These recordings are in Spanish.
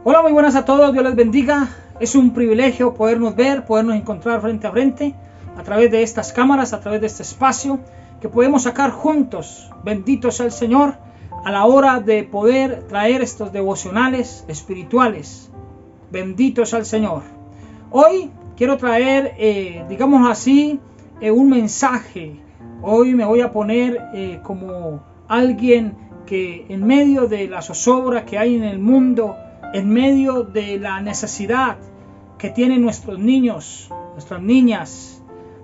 Hola, muy buenas a todos, Dios les bendiga. Es un privilegio podernos ver, podernos encontrar frente a frente a través de estas cámaras, a través de este espacio que podemos sacar juntos. Bendito sea el Señor a la hora de poder traer estos devocionales espirituales. Bendito sea el Señor. Hoy quiero traer, digamos así, un mensaje. Hoy me voy a poner como alguien que en medio de la zozobra que hay en el mundo, en medio de la necesidad que tienen nuestros niños, nuestras niñas,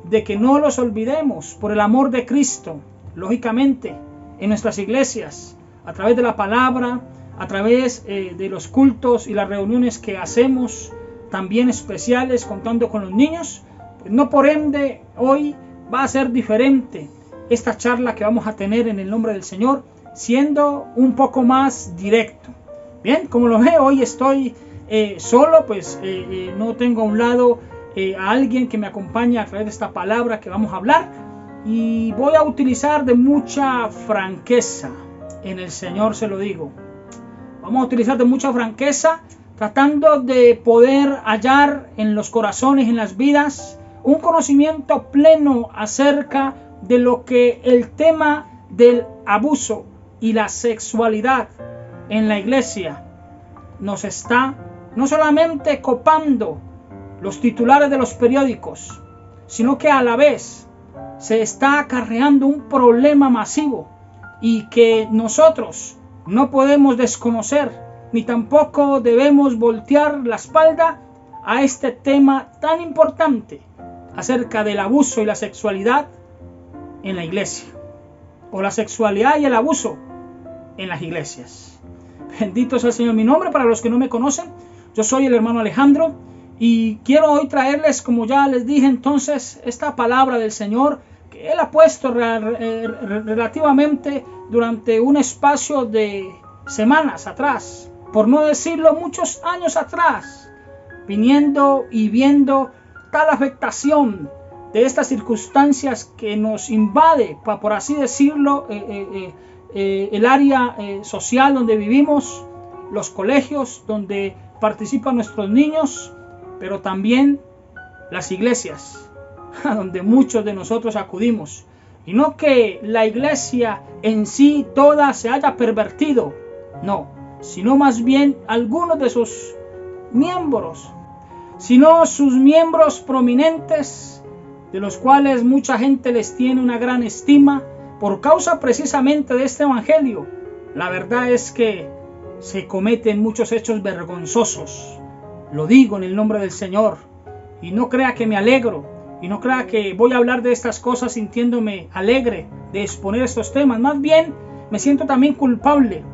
de que no los olvidemos por el amor de Cristo, lógicamente, en nuestras iglesias, a través de la palabra, a través de los cultos y las reuniones que hacemos, también especiales, contando con los niños, pues no por ende hoy va a ser diferente esta charla que vamos a tener en el nombre del Señor, siendo un poco más directo. Bien, como lo ve, hoy estoy solo, pues no tengo a un lado a alguien que me acompañe a través de esta palabra que vamos a hablar, y voy a utilizar de mucha franqueza, en el Señor se lo digo. Vamos a utilizar de mucha franqueza, tratando de poder hallar en los corazones, en las vidas, un conocimiento pleno acerca de lo que el tema del abuso y la sexualidad en la iglesia nos está no solamente copando los titulares de los periódicos, sino que a la vez se está acarreando un problema masivo y que nosotros no podemos desconocer, ni tampoco debemos voltear la espalda a este tema tan importante acerca del abuso y la sexualidad en la iglesia, o la sexualidad y el abuso en las iglesias. Bendito sea el Señor. Mi nombre, para los que no me conocen, yo soy el hermano Alejandro, y quiero hoy traerles, como ya les dije entonces, esta palabra del Señor que Él ha puesto relativamente durante un espacio de semanas atrás, por no decirlo muchos años atrás, viniendo y viendo tal afectación de estas circunstancias que nos invade, por así decirlo, el área social donde vivimos, los colegios donde participan nuestros niños, pero también las iglesias a donde muchos de nosotros acudimos. Y no que la iglesia en sí toda se haya pervertido, no, sino más bien algunos de sus miembros, sino sus miembros prominentes, de los cuales mucha gente les tiene una gran estima por causa precisamente de este evangelio. La verdad es que se cometen muchos hechos vergonzosos. Lo digo en el nombre del Señor. Y no crea que me alegro. Y no crea que voy a hablar de estas cosas sintiéndome alegre de exponer estos temas. Más bien me siento también culpable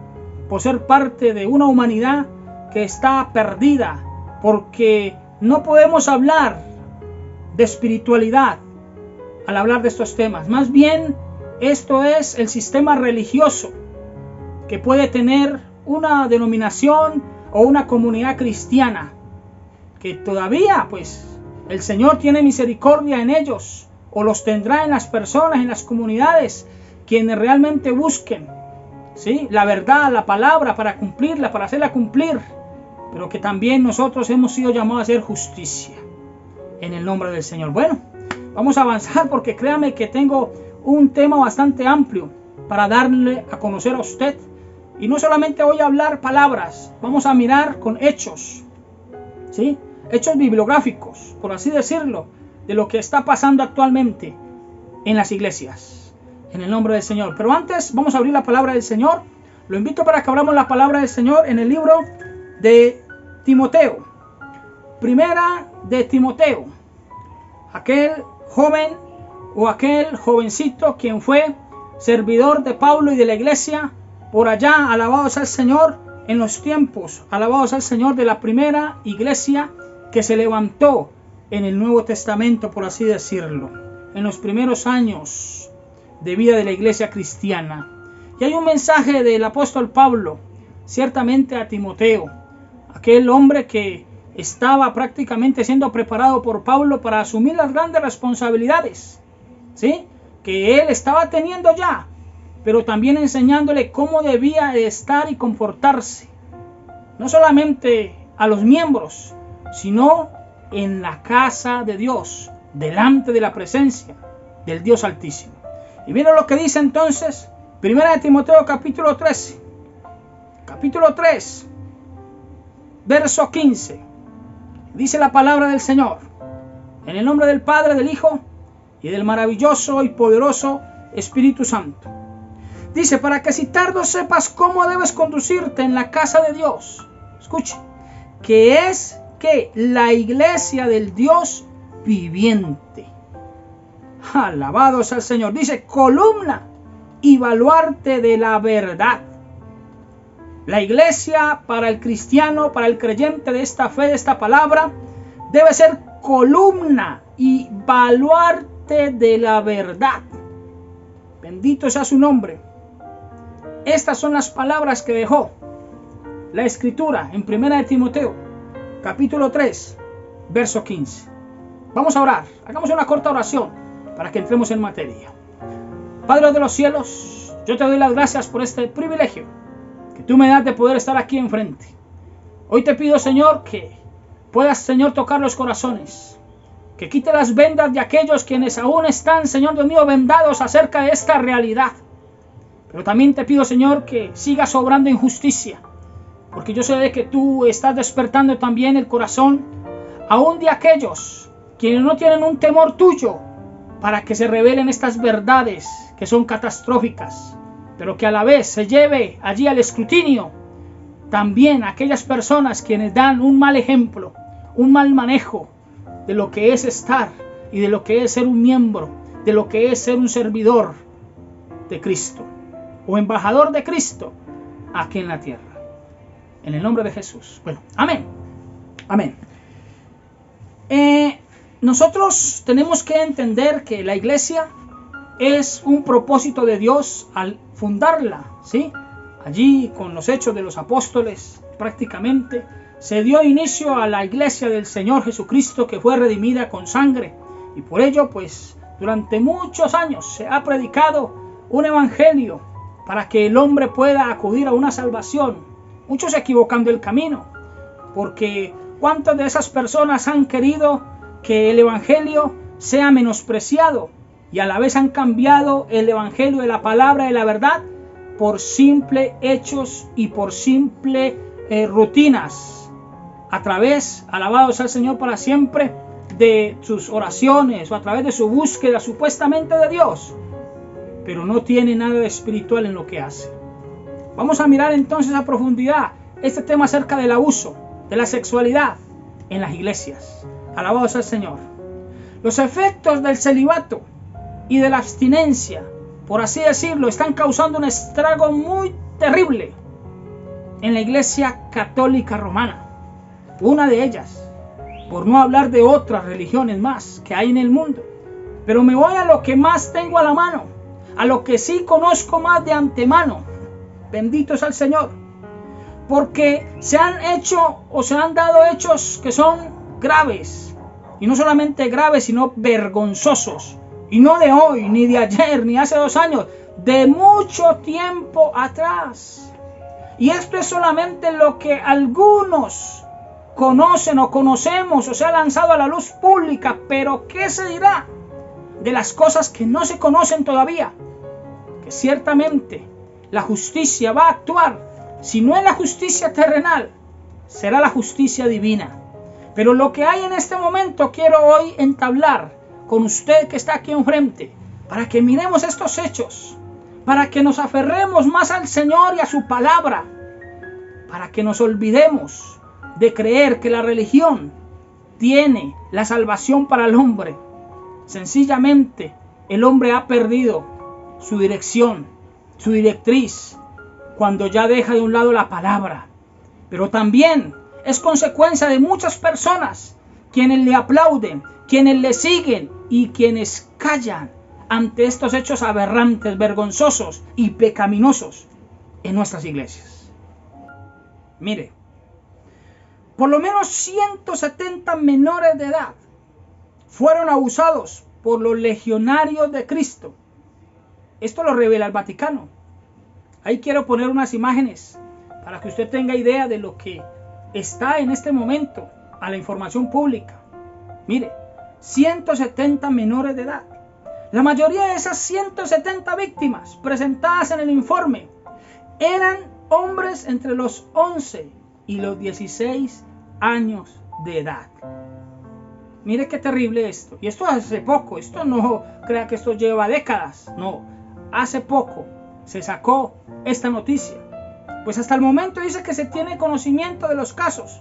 por ser parte de una humanidad que está perdida. Porque no podemos hablar de espiritualidad al hablar de estos temas. Más bien esto es el sistema religioso que puede tener una denominación o una comunidad cristiana, que todavía pues el Señor tiene misericordia en ellos, o los tendrá en las personas, en las comunidades, quienes realmente busquen, ¿sí?, la verdad, la palabra, para cumplirla, para hacerla cumplir, pero que también nosotros hemos sido llamados a hacer justicia en el nombre del Señor. Bueno, vamos a avanzar, porque créame que tengo un tema bastante amplio para darle a conocer a usted. Y no solamente voy a hablar palabras, vamos a mirar con hechos, ¿sí?, hechos bibliográficos, por así decirlo, de lo que está pasando actualmente en las iglesias, en el nombre del Señor. Pero antes vamos a abrir la palabra del Señor. Lo invito para que abramos la palabra del Señor en el libro de Timoteo. Primera de Timoteo. Aquel joven o aquel jovencito quien fue servidor de Pablo y de la iglesia por allá, alabado sea el Señor, en los tiempos, alabado sea el Señor, de la primera iglesia que se levantó en el Nuevo Testamento, por así decirlo, en los primeros años de vida de la iglesia cristiana. Y hay un mensaje del apóstol Pablo, ciertamente a Timoteo, aquel hombre que estaba prácticamente siendo preparado por Pablo para asumir las grandes responsabilidades, ¿sí?, que él estaba teniendo ya, pero también enseñándole cómo debía estar y comportarse no solamente a los miembros, sino en la casa de Dios, delante de la presencia del Dios Altísimo. Y miren lo que dice entonces 1 Timoteo capítulo 3, verso 15. Dice la palabra del Señor: en el nombre del Padre, del Hijo y del maravilloso y poderoso Espíritu Santo. Dice, para que si tardo sepas cómo debes conducirte en la casa de Dios. Escuche, que es que la iglesia del Dios viviente. Alabado sea el Señor. Dice, columna y baluarte de la verdad. La iglesia para el cristiano, para el creyente de esta fe, de esta palabra, debe ser columna y baluarte de la verdad. Bendito sea su nombre. Estas son las palabras que dejó la Escritura en 1 Timoteo, capítulo 3, verso 15. Vamos a orar. Hagamos una corta oración para que entremos en materia. Padre de los cielos, yo te doy las gracias por este privilegio que tú me das de poder estar aquí enfrente. Hoy te pido, Señor, que puedas, Señor, tocar los corazones, que quite las vendas de aquellos quienes aún están, Señor Dios mío, vendados acerca de esta realidad. Pero también te pido, Señor, que sigas obrando en justicia, porque yo sé de que tú estás despertando también el corazón aún de aquellos quienes no tienen un temor tuyo, para que se revelen estas verdades que son catastróficas, pero que a la vez se lleve allí al escrutinio también aquellas personas quienes dan un mal ejemplo, un mal manejo de lo que es estar y de lo que es ser un miembro, de lo que es ser un servidor de Cristo o embajador de Cristo aquí en la tierra. En el nombre de Jesús. Bueno, amén. Amén. Nosotros tenemos que entender que la iglesia es un propósito de Dios al fundarla, ¿sí? Allí con los hechos de los apóstoles prácticamente se dio inicio a la iglesia del Señor Jesucristo, que fue redimida con sangre, y por ello pues durante muchos años se ha predicado un evangelio para que el hombre pueda acudir a una salvación, muchos equivocando el camino, porque cuántas de esas personas han querido que el evangelio sea menospreciado y a la vez han cambiado el evangelio de la palabra de la verdad por simples hechos y por simples rutinas, a través, alabado sea el Señor para siempre, de sus oraciones o a través de su búsqueda supuestamente de Dios, pero no tiene nada de espiritual en lo que hace. Vamos a mirar entonces a profundidad este tema acerca del abuso, de la sexualidad en las iglesias. Alabado sea el Señor. Los efectos del celibato y de la abstinencia, por así decirlo, están causando un estrago muy terrible en la iglesia católica romana, una de ellas, por no hablar de otras religiones más que hay en el mundo. Pero me voy a lo que más tengo a la mano, a lo que sí conozco más de antemano. Bendito sea el Señor, porque se han hecho o se han dado hechos que son graves, y no solamente graves, sino vergonzosos, y no de hoy, ni de ayer, ni hace 2 años, de mucho tiempo atrás. Y esto es solamente lo que algunos conocen o conocemos o se ha lanzado a la luz pública, pero ¿qué se dirá de las cosas que no se conocen todavía? Que ciertamente la justicia va a actuar, si no es la justicia terrenal, será la justicia divina. Pero lo que hay en este momento quiero hoy entablar con usted que está aquí enfrente, para que miremos estos hechos, para que nos aferremos más al Señor y a su palabra, para que nos olvidemos de creer que la religión tiene la salvación para el hombre. Sencillamente el hombre ha perdido su dirección, su directriz, cuando ya deja de un lado la palabra. Pero también es consecuencia de muchas personas quienes le aplauden, quienes le siguen y quienes callan ante estos hechos aberrantes, vergonzosos y pecaminosos en nuestras iglesias. Mire, por lo menos 170 menores de edad fueron abusados por los legionarios de Cristo. Esto lo revela el Vaticano. Ahí quiero poner unas imágenes para que usted tenga idea de lo que está en este momento a la información pública. Mire, 170 menores de edad. La mayoría de esas 170 víctimas presentadas en el informe eran hombres entre los 11 y los 16 años de edad. Mire qué terrible esto. Y esto hace poco. Esto no crea que esto lleva décadas. No, hace poco se sacó esta noticia. Pues hasta el momento dice que se tiene conocimiento de los casos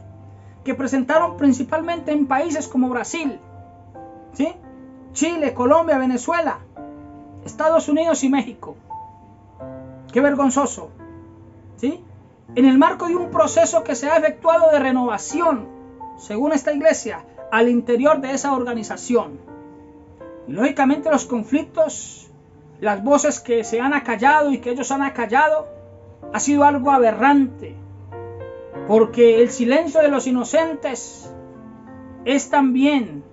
que presentaron principalmente en países como Brasil, ¿sí? Chile, Colombia, Venezuela, Estados Unidos y México. Qué vergonzoso, ¿sí? En el marco de un proceso que se ha efectuado de renovación, según esta iglesia, al interior de esa organización. Y lógicamente los conflictos, las voces que se han acallado y que ellos han acallado, ha sido algo aberrante, porque el silencio de los inocentes es también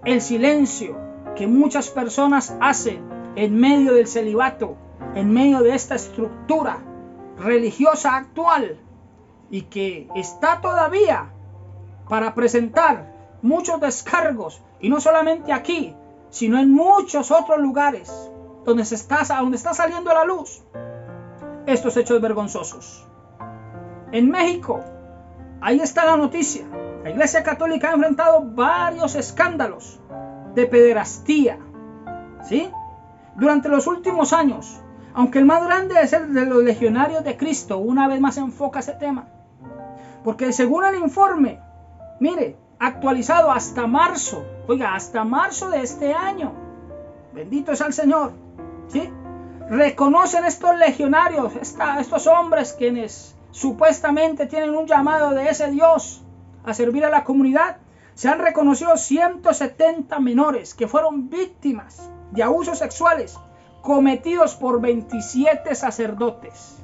el silencio que muchas personas hacen en medio del celibato, en medio de esta estructura religiosa actual, y que está todavía para presentar muchos descargos, y no solamente aquí, sino en muchos otros lugares donde está saliendo a la luz estos hechos vergonzosos. En México, ahí está la noticia. La Iglesia Católica ha enfrentado varios escándalos de pederastía, ¿sí? Durante los últimos años, aunque el más grande es el de los legionarios de Cristo. Una vez más enfoca ese tema, porque según el informe, mire, actualizado hasta marzo, oiga, hasta marzo de este año, bendito sea el Señor, ¿sí? Reconocen estos legionarios, estos hombres quienes supuestamente tienen un llamado de ese Dios a servir a la comunidad. Se han reconocido 170 menores que fueron víctimas de abusos sexuales cometidos por 27 sacerdotes.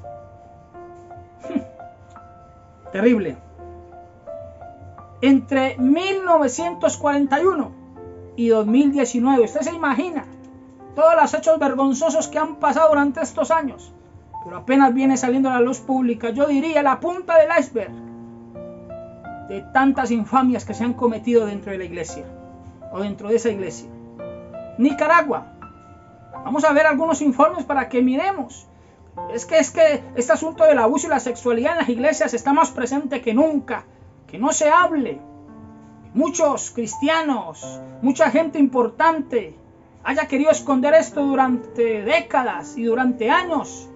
Terrible. Entre 1941 y 2019, usted se imagina todos los hechos vergonzosos que han pasado durante estos años, pero apenas viene saliendo a la luz pública. Yo diría la punta del iceberg de tantas infamias que se han cometido dentro de la iglesia o dentro de esa iglesia. Nicaragua. Vamos a ver algunos informes para que miremos. Es que este asunto del abuso y la sexualidad en las iglesias está más presente que nunca. Que no se hable. Muchos cristianos, mucha gente importante haya querido esconder esto durante décadas y durante años,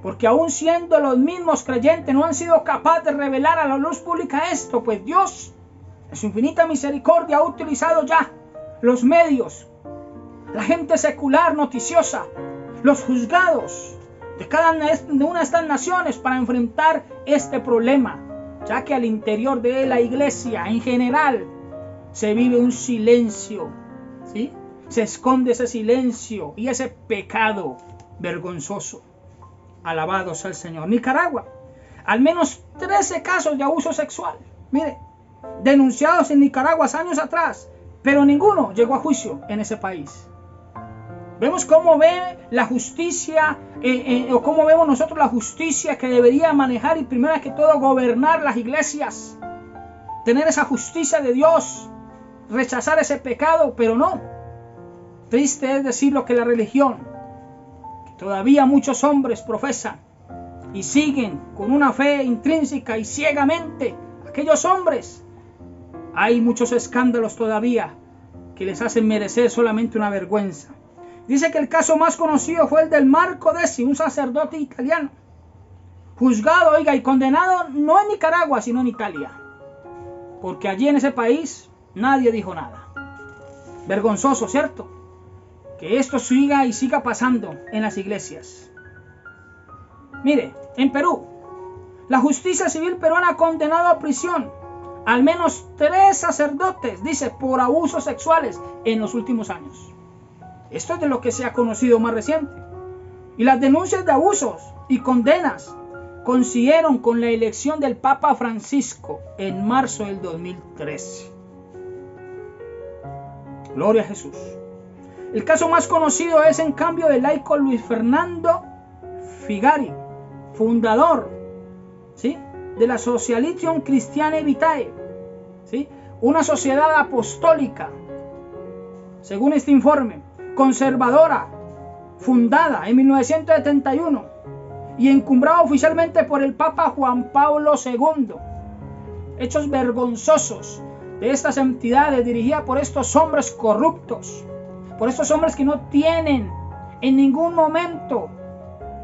porque aún siendo los mismos creyentes no han sido capaces de revelar a la luz pública esto, pues Dios en su infinita misericordia ha utilizado ya los medios, la gente secular noticiosa, los juzgados de cada una de estas naciones para enfrentar este problema, ya que al interior de la iglesia en general se vive un silencio, ¿sí? Se esconde ese silencio y ese pecado vergonzoso. Alabado sea el Señor. Nicaragua, al menos 13 casos de abuso sexual, mire, denunciados en Nicaragua años atrás, pero ninguno llegó a juicio en ese país. Vemos cómo ve la justicia, o cómo vemos nosotros la justicia que debería manejar y primero que todo gobernar las iglesias, tener esa justicia de Dios, rechazar ese pecado, pero no. Triste es decirlo que la religión, que todavía muchos hombres profesan y siguen con una fe intrínseca y ciegamente, aquellos hombres, hay muchos escándalos todavía que les hacen merecer solamente una vergüenza. Dice que el caso más conocido fue el del Marco Desi, un sacerdote italiano, juzgado, oiga, y condenado no en Nicaragua, sino en Italia, porque allí en ese país nadie dijo nada. Vergonzoso, ¿cierto? Que esto siga y siga pasando en las iglesias. Mire, en Perú, la justicia civil peruana ha condenado a prisión al menos 3 sacerdotes, dice, por abusos sexuales en los últimos años. Esto es de lo que se ha conocido más reciente. Y las denuncias de abusos y condenas coincidieron con la elección del Papa Francisco en marzo del 2013. Gloria a Jesús. El caso más conocido es en cambio del laico Luis Fernando Figari, fundador, ¿sí?, de la Socialition Christiane Vitae, ¿sí? Una sociedad apostólica, según este informe, conservadora, fundada en 1971 y encumbrada oficialmente por el Papa Juan Pablo II. Hechos vergonzosos de estas entidades dirigidas por estos hombres corruptos, por estos hombres que no tienen en ningún momento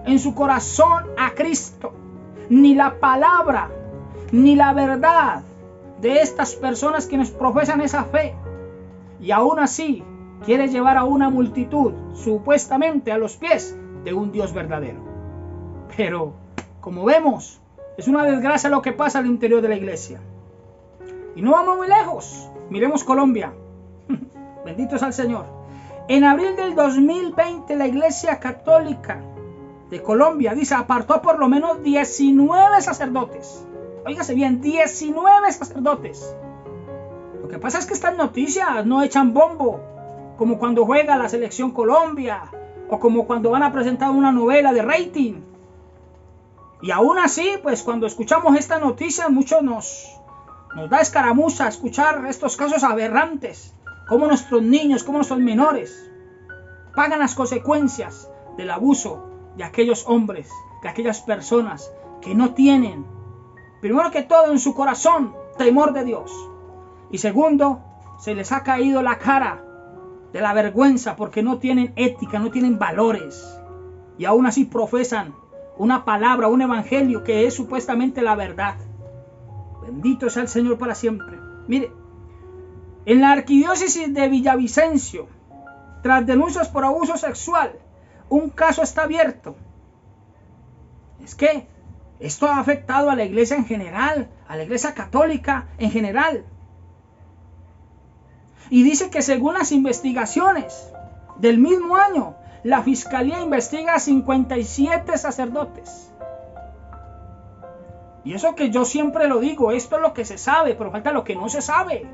en su corazón a Cristo, ni la palabra, ni la verdad de estas personas que nos profesan esa fe, y aún así quiere llevar a una multitud supuestamente a los pies de un Dios verdadero. Pero, como vemos, es una desgracia lo que pasa al interior de la iglesia. Y no vamos muy lejos. Miremos Colombia. Bendito sea el Señor. En abril del 2020, la Iglesia Católica de Colombia, dice, apartó por lo menos 19 sacerdotes. Óigase bien, 19 sacerdotes. Lo que pasa es que estas noticias no echan bombo, como cuando juega la selección Colombia, o como cuando van a presentar una novela de rating. Y aún así, pues cuando escuchamos estas noticias, muchos nos da escaramuza escuchar estos casos aberrantes, como nuestros niños, como nuestros menores pagan las consecuencias del abuso de aquellos hombres, de aquellas personas que no tienen, primero que todo en su corazón, temor de Dios. Y segundo, se les ha caído la cara de la vergüenza porque no tienen ética, no tienen valores. Y aún así profesan una palabra, un evangelio que es supuestamente la verdad. Bendito sea el Señor para siempre. Mire, en la arquidiócesis de Villavicencio, tras denuncias por abuso sexual, un caso está abierto. Es que esto ha afectado a la iglesia en general, a la iglesia católica en general. Y dice que según las investigaciones del mismo año, la fiscalía investiga a 57 sacerdotes. Y eso que yo siempre lo digo, esto es lo que se sabe, pero falta lo que no se sabe.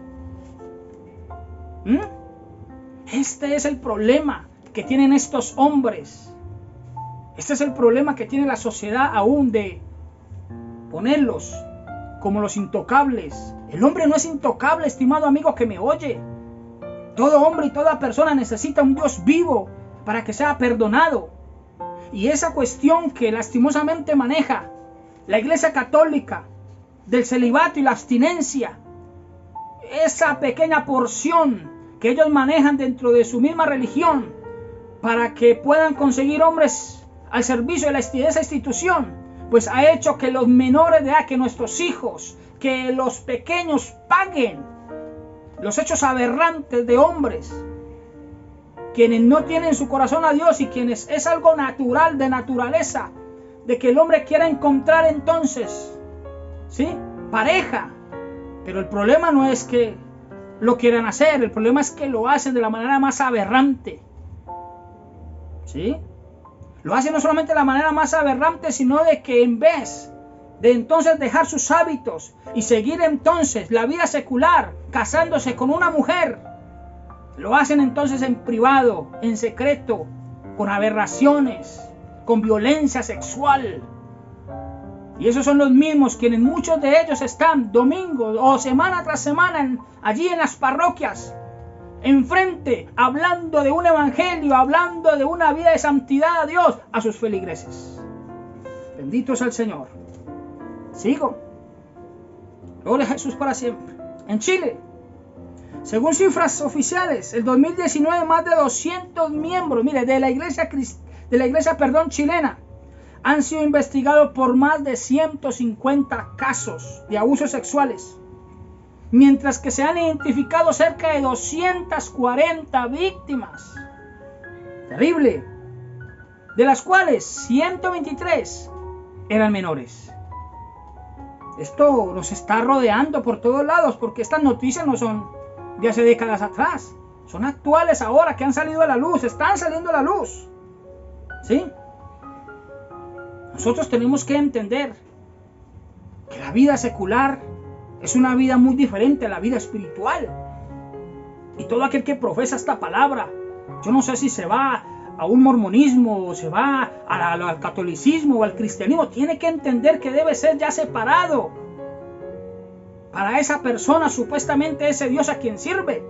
Este es el problema que tienen estos hombres. Este es el problema que tiene la sociedad aún, de ponerlos como los intocables. El hombre no es intocable, estimado amigo que me oye. Todo hombre y toda persona necesita un Dios vivo para que sea perdonado. Y esa cuestión que lastimosamente maneja la Iglesia Católica del celibato y la abstinencia, esa pequeña porción que ellos manejan dentro de su misma religión para que puedan conseguir hombres al servicio de esa institución, pues ha hecho que los menores de edad, que nuestros hijos, que los pequeños paguen los hechos aberrantes de hombres quienes no tienen su corazón a Dios y quienes es algo natural, de naturaleza, de que el hombre quiera encontrar entonces, ¿sí?, pareja. Pero el problema no es que lo quieran hacer, el problema es que lo hacen de la manera más aberrante, ¿sí? Lo hacen no solamente de la manera más aberrante, sino de que en vez de entonces dejar sus hábitos y seguir entonces la vida secular, casándose con una mujer, lo hacen entonces en privado, en secreto, con aberraciones, con violencia sexual. Y esos son los mismos quienes muchos de ellos están domingo o semana tras semana allí en las parroquias, enfrente, hablando de un evangelio, hablando de una vida de santidad a Dios, a sus feligreses. Bendito sea el Señor. Sigo. Gloria a Jesús para siempre. En Chile, según cifras oficiales, el 2019 más de 200 miembros, mire, de la iglesia chilena han sido investigados por más de 150 casos de abusos sexuales, mientras que se han identificado cerca de 240 víctimas. Terrible. De las cuales 123 eran menores. Esto nos está rodeando por todos lados, porque estas noticias no son de hace décadas atrás, son actuales ahora, que han salido a la luz, están saliendo a la luz, ¿sí? Nosotros tenemos que entender que la vida secular es una vida muy diferente a la vida espiritual. Y todo aquel que profesa esta palabra, yo no sé si se va a un mormonismo, o se va al catolicismo o al cristianismo, tiene que entender que debe ser ya separado para esa persona, supuestamente ese Dios a quien sirve.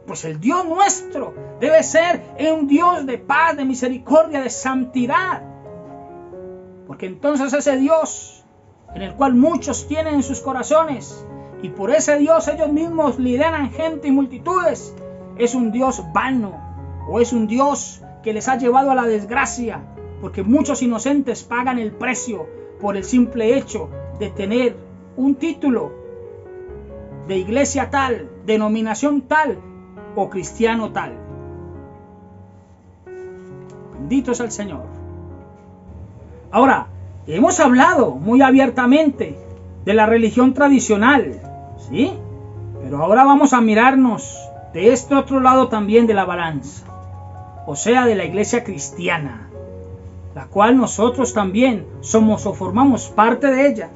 Pues el Dios nuestro debe ser un Dios de paz, de misericordia, de santidad. Porque entonces ese Dios, en el cual muchos tienen en sus corazones, y por ese Dios ellos mismos lideran gente y multitudes, es un Dios vano, o es un Dios que les ha llevado a la desgracia, porque muchos inocentes pagan el precio por el simple hecho de tener un título de iglesia tal, denominación tal o cristiano tal. Bendito es el Señor. Ahora, hemos hablado muy abiertamente de la religión tradicional, ¿sí? Pero ahora vamos a mirarnos de este otro lado también de la balanza, o sea, de la iglesia cristiana, la cual nosotros también somos o formamos parte de ella.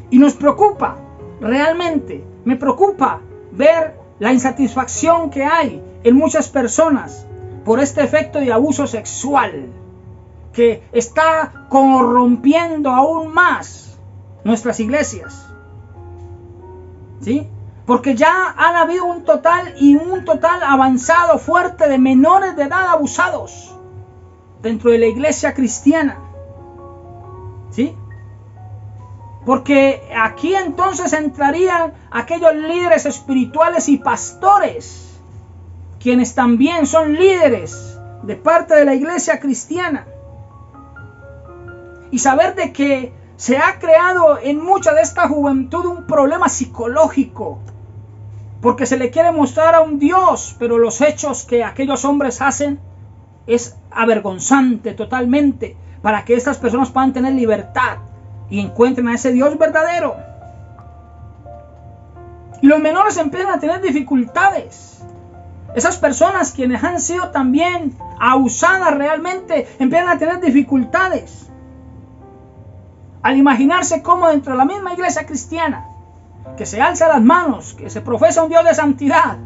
Y nos preocupa, realmente, me preocupa ver la insatisfacción que hay en muchas personas por este efecto de abuso sexual que está corrompiendo aún más nuestras iglesias, ¿sí? Porque ya han habido un total avanzado fuerte de menores de edad abusados dentro de la iglesia cristiana, ¿sí? Porque aquí entonces entrarían aquellos líderes espirituales y pastores, quienes también son líderes de parte de la iglesia cristiana. Y saber de que se ha creado en mucha de esta juventud un problema psicológico, porque se le quiere mostrar a un Dios, pero los hechos que aquellos hombres hacen es avergonzante totalmente, para que estas personas puedan tener libertad y encuentren a ese Dios verdadero. Y los menores empiezan a tener dificultades. Esas personas quienes han sido también abusadas realmente empiezan a tener dificultades al imaginarse cómo dentro de la misma iglesia cristiana, que se alza las manos, que se profesa un Dios de santidad,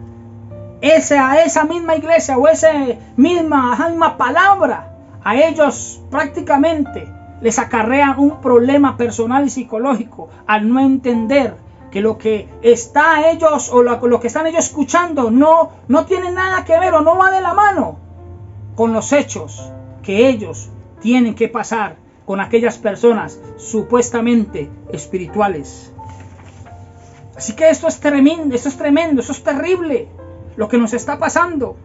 esa misma iglesia o esa misma palabra, a ellos prácticamente les acarrea un problema personal y psicológico al no entender que lo que está ellos o lo que están ellos escuchando no tiene nada que ver o no va de la mano con los hechos que ellos tienen que pasar con aquellas personas supuestamente espirituales. Así que esto es tremendo, esto es terrible lo que nos está pasando.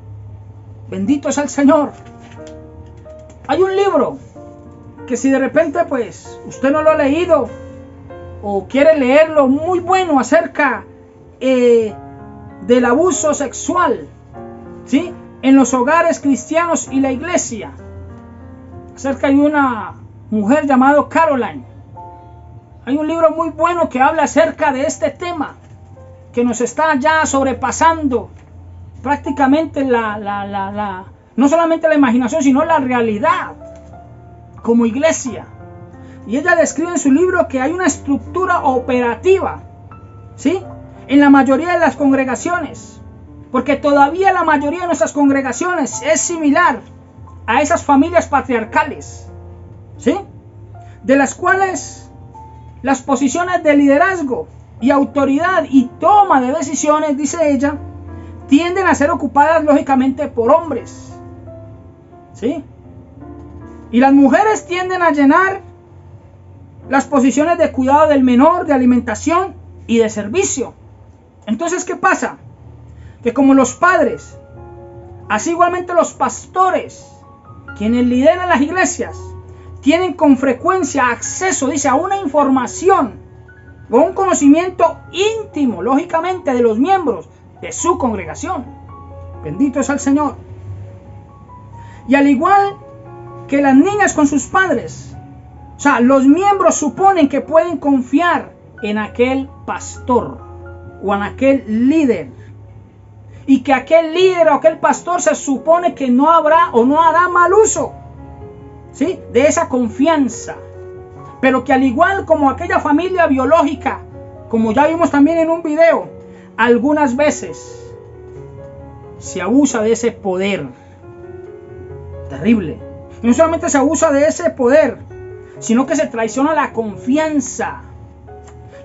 Bendito es el Señor. Hay un libro que si de repente pues usted no lo ha leído o quiere leerlo, muy bueno acerca del abuso sexual, ¿sí?, en los hogares cristianos y la iglesia, acerca de una mujer llamada Caroline. Hay un libro muy bueno que habla acerca de este tema que nos está ya sobrepasando prácticamente no solamente la imaginación, sino la realidad como iglesia. Y ella describe en su libro que hay una estructura operativa, ¿sí?, en la mayoría de las congregaciones, porque todavía la mayoría de nuestras congregaciones es similar a esas familias patriarcales, ¿sí?, de las cuales las posiciones de liderazgo y autoridad y toma de decisiones, dice ella, tienden a ser ocupadas lógicamente por hombres, ¿sí?, y las mujeres tienden a llenar las posiciones de cuidado del menor, de alimentación y de servicio. Entonces, ¿qué pasa? Que como los padres, así igualmente los pastores, quienes lideran las iglesias, tienen con frecuencia acceso, dice, a una información o un conocimiento íntimo, lógicamente, de los miembros de su congregación. Bendito es el Señor. Y al igual que las niñas con sus padres, o sea, los miembros suponen que pueden confiar en aquel pastor o en aquel líder, y que aquel líder o aquel pastor se supone que no habrá o no hará mal uso, ¿sí?, de esa confianza, pero que al igual como aquella familia biológica, como ya vimos también en un video, algunas veces se abusa de ese poder Terrible. Y no solamente se abusa de ese poder, sino que se traiciona la confianza.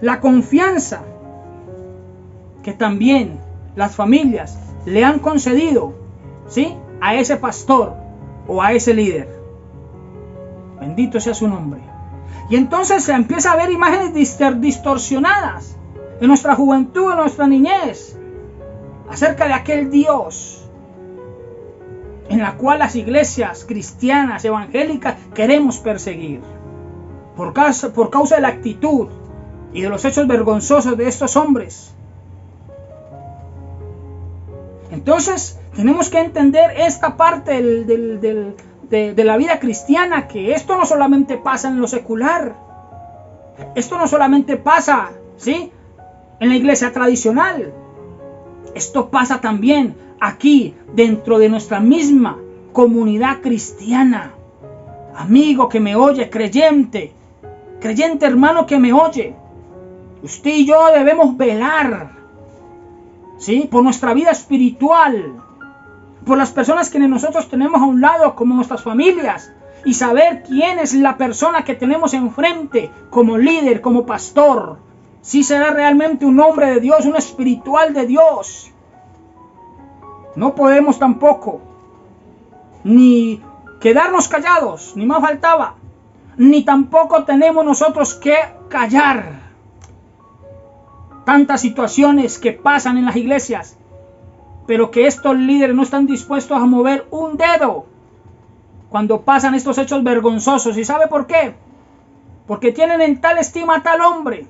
La confianza que también las familias le han concedido, ¿sí?, a ese pastor o a ese líder. Bendito sea su nombre. Y entonces se empieza a ver imágenes distorsionadas en nuestra juventud, en nuestra niñez, acerca de aquel Dios en la cual las iglesias cristianas, evangélicas, queremos perseguir. Por causa de la actitud y de los hechos vergonzosos de estos hombres. Entonces, tenemos que entender esta parte de la vida cristiana, que esto no solamente pasa en lo secular. Esto no solamente pasa, ¿sí?, en la iglesia tradicional. Esto pasa también aquí, dentro de nuestra misma comunidad cristiana. Amigo que me oye, creyente hermano que me oye, usted y yo debemos velar, ¿sí?, por nuestra vida espiritual, por las personas que nosotros tenemos a un lado, como nuestras familias, y saber quién es la persona que tenemos enfrente como líder, como pastor. Si será realmente un hombre de Dios, un espiritual de Dios. No podemos tampoco ni quedarnos callados, ni más faltaba, ni tampoco tenemos nosotros que callar tantas situaciones que pasan en las iglesias, pero que estos líderes no están dispuestos a mover un dedo cuando pasan estos hechos vergonzosos. ¿Y sabe por qué? Porque tienen en tal estima a tal hombre,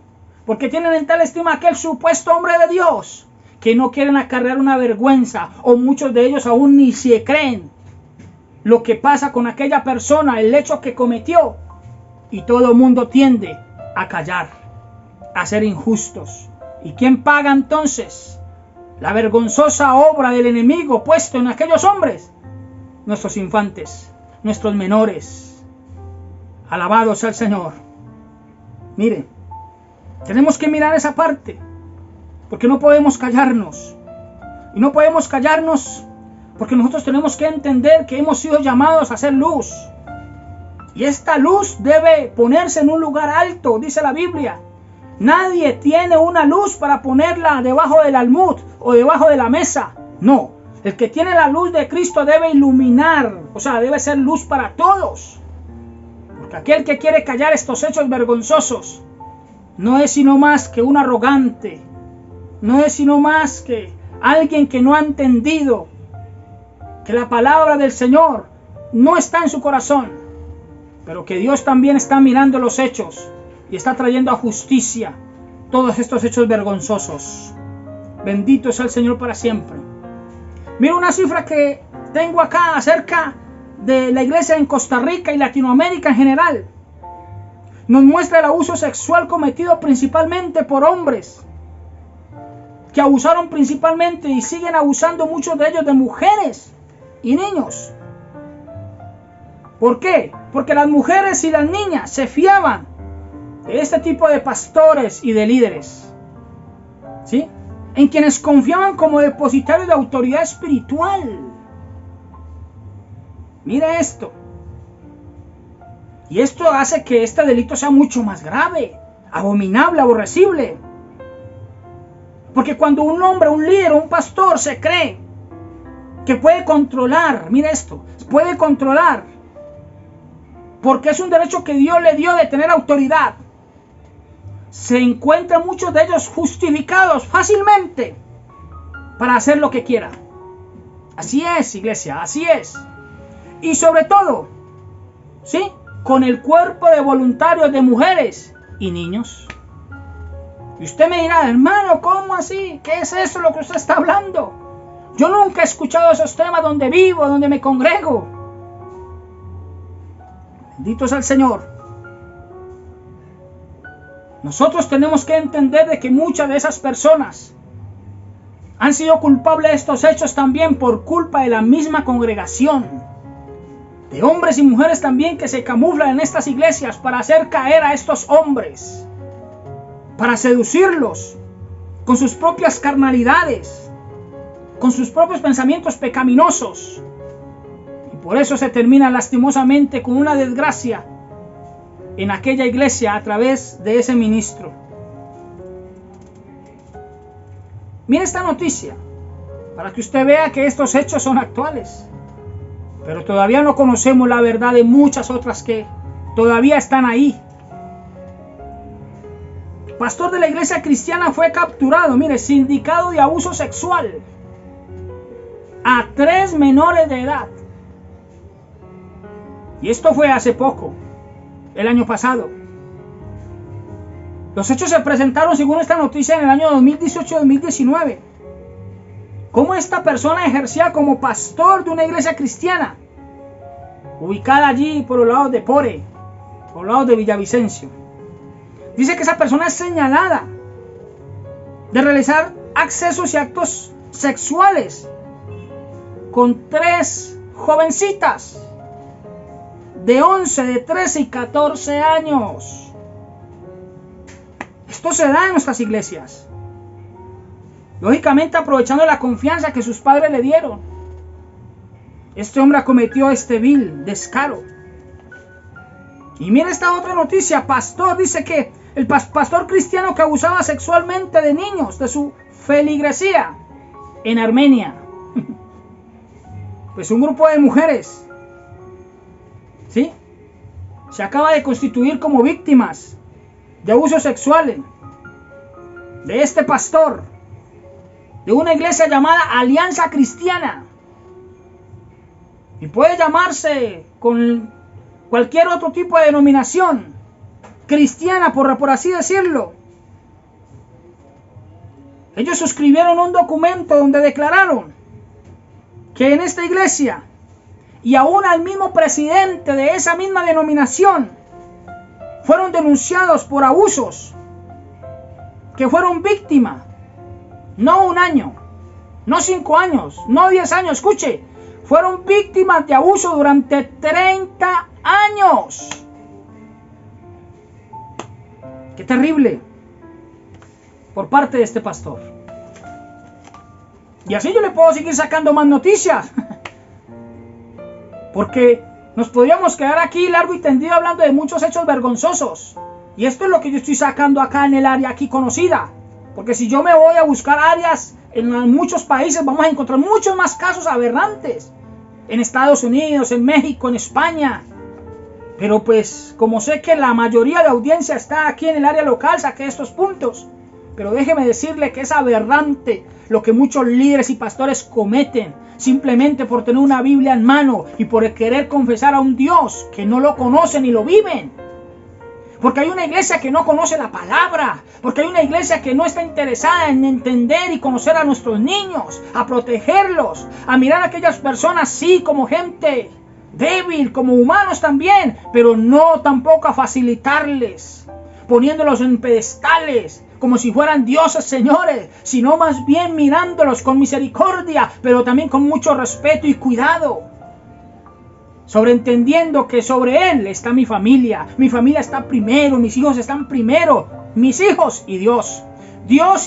porque tienen en tal estima a aquel supuesto hombre de Dios, que no quieren acarrear una vergüenza, o muchos de ellos aún ni se creen lo que pasa con aquella persona, el hecho que cometió, y todo el mundo tiende a callar, a ser injustos. ¿Y quién paga entonces la vergonzosa obra del enemigo puesto en aquellos hombres? Nuestros infantes, nuestros menores. Alabado sea el Señor. Mire, tenemos que mirar esa parte, porque no podemos callarnos. Y no podemos callarnos porque nosotros tenemos que entender que hemos sido llamados a hacer luz. Y esta luz debe ponerse en un lugar alto, dice la Biblia. Nadie tiene una luz para ponerla debajo del almud o debajo de la mesa. No, el que tiene la luz de Cristo debe iluminar, o sea, debe ser luz para todos. Porque aquel que quiere callar estos hechos vergonzosos no es sino más que un arrogante, no es sino más que alguien que no ha entendido que la palabra del Señor no está en su corazón, pero que Dios también está mirando los hechos y está trayendo a justicia todos estos hechos vergonzosos. Bendito sea el Señor para siempre. Mira una cifra que tengo acá acerca de la iglesia en Costa Rica y Latinoamérica en general. Nos muestra el abuso sexual cometido principalmente por hombres, que abusaron principalmente y siguen abusando muchos de ellos de mujeres y niños. ¿Por qué? Porque las mujeres y las niñas se fiaban de este tipo de pastores y de líderes, ¿sí?, en quienes confiaban como depositarios de autoridad espiritual. Mire esto. Y esto hace que este delito sea mucho más grave, abominable, aborrecible. Porque cuando un hombre, un líder o un pastor se cree que puede controlar, mire esto, puede controlar, porque es un derecho que Dios le dio de tener autoridad, se encuentran muchos de ellos justificados fácilmente para hacer lo que quiera. Así es, iglesia, así es. Y sobre todo, ¿sí?, con el cuerpo de voluntarios de mujeres y niños. Y usted me dirá, hermano, ¿cómo así? ¿Qué es eso lo que usted está hablando? Yo nunca he escuchado esos temas donde vivo, donde me congrego. Bendito sea el Señor. Nosotros tenemos que entender de que muchas de esas personas han sido culpables de estos hechos también por culpa de la misma congregación, de hombres y mujeres también que se camuflan en estas iglesias para hacer caer a estos hombres, para seducirlos con sus propias carnalidades, con sus propios pensamientos pecaminosos. Por eso se termina lastimosamente con una desgracia en aquella iglesia a través de ese ministro. Mire esta noticia, para que usted vea que estos hechos son actuales. Pero todavía no conocemos la verdad de muchas otras que todavía están ahí. El pastor de la iglesia cristiana fue capturado, mire, sindicado de abuso sexual a 3 menores de edad. Y esto fue hace poco, el año pasado. Los hechos se presentaron, según esta noticia, en el año 2018-2019. Cómo esta persona ejercía como pastor de una iglesia cristiana, ubicada allí por los lados de Pore, por los lados de Villavicencio. Dice que esa persona es señalada de realizar accesos y actos sexuales con 3 jovencitas de 11, de 13 y 14 años. Esto se da en nuestras iglesias. Lógicamente aprovechando la confianza que sus padres le dieron. Este hombre cometió este vil descaro. Y mira esta otra noticia. Pastor, dice que el pastor cristiano que abusaba sexualmente de niños de su feligresía en Armenia. Pues un grupo de mujeres, ¿sí?, se acaba de constituir como víctimas de abusos sexuales de este pastor de una iglesia llamada Alianza Cristiana, y puede llamarse con cualquier otro tipo de denominación cristiana, por así decirlo. Ellos suscribieron un documento donde declararon que en esta iglesia, y aún al mismo presidente de esa misma denominación, fueron denunciados por abusos, que fueron víctimas, no 1 año, no 5 años, no 10 años, escuche, fueron víctimas de abuso durante 30 años. ¡Qué terrible! Por parte de este pastor. Y así yo le puedo seguir sacando más noticias. Porque nos podríamos quedar aquí largo y tendido hablando de muchos hechos vergonzosos. Y esto es lo que yo estoy sacando acá en el área aquí conocida. Porque si yo me voy a buscar áreas en muchos países, vamos a encontrar muchos más casos aberrantes. En Estados Unidos, en México, en España. Pero pues, como sé que la mayoría de la audiencia está aquí en el área local, saqué estos puntos. Pero déjeme decirle que es aberrante lo que muchos líderes y pastores cometen, simplemente por tener una Biblia en mano y por querer confesar a un Dios que no lo conocen ni lo viven. Porque hay una iglesia que no conoce la palabra, porque hay una iglesia que no está interesada en entender y conocer a nuestros niños, a protegerlos, a mirar a aquellas personas sí como gente débil, como humanos también, pero no tampoco a facilitarles, poniéndolos en pedestales, como si fueran dioses, señores, sino más bien mirándolos con misericordia, pero también con mucho respeto y cuidado, sobreentendiendo que sobre él está mi familia está primero, mis hijos están primero, mis hijos y Dios